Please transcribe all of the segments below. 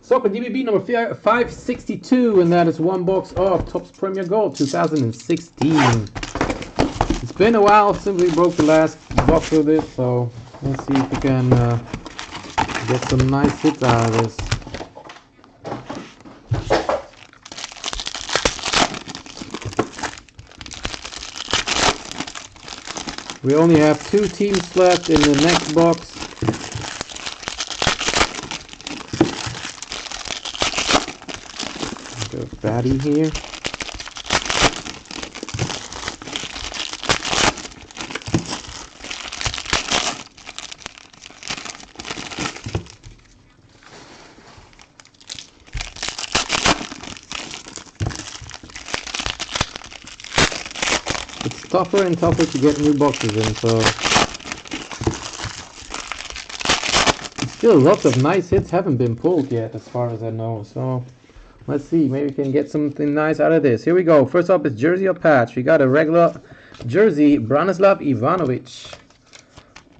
Soccer DBB number 562, and that is one box of Topps Premier Gold 2016. It's been a while since we broke the last box of this, so let's see if we can get some nice hits out of this. We only have 2 teams left in the next box. Go fatty here. It's tougher and tougher to get new boxes in, so still lots of nice hits haven't been pulled yet as far as I know, so let's see, maybe we can get something nice out of this. Here we go. First up is jersey or patch. We got a regular jersey, Branislav Ivanovic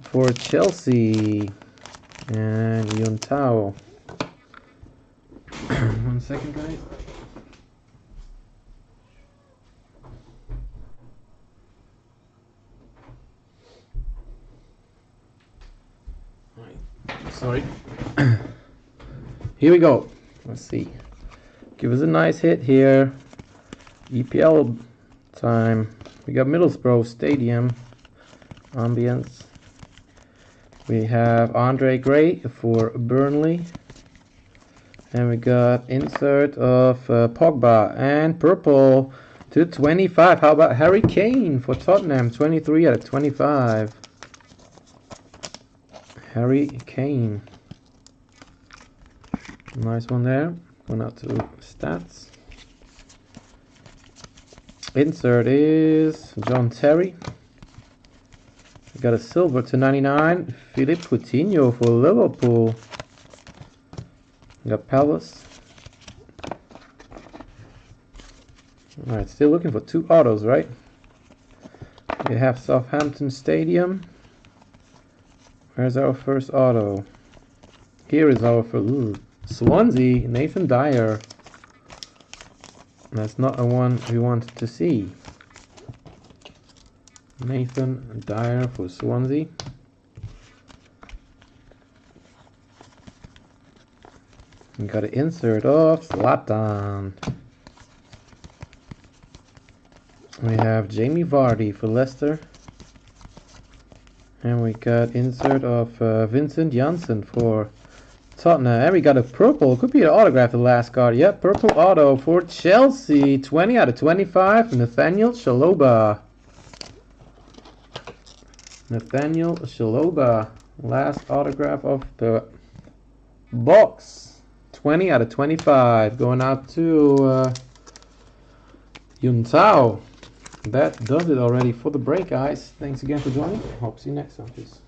for Chelsea, and Yuntao. 1 second, guys. Sorry. Here we go. Let's see. Give us a nice hit here. EPL time. We got Middlesbrough Stadium ambience. We have Andre Gray for Burnley. And we got insert of Pogba and purple to 25. How about Harry Kane for Tottenham? 23 out of 25. Harry Kane. Nice one there. Going out to stats. Insert is John Terry. We got a silver to 99. Philippe Coutinho for Liverpool. We got Palace. Alright, still looking for 2 autos, right? We have Southampton Stadium. Where's our first auto? Here is our first. Swansea, Nathan Dyer. That's not the one we wanted to see. Nathan Dyer for Swansea. We got an insert of Zlatan. We have Jamie Vardy for Leicester. And we got insert of Vincent Janssen for Tottenham. And we got a purple. Could be an autograph, the last card. Yep, purple auto for Chelsea. 20 out of 25. Nathaniel Chalobah. Nathaniel Chalobah. Last autograph of the box. 20 out of 25. Going out to Yuntao. That does it already for the break, guys. Thanks again for joining. Hope to see you next time. Peace.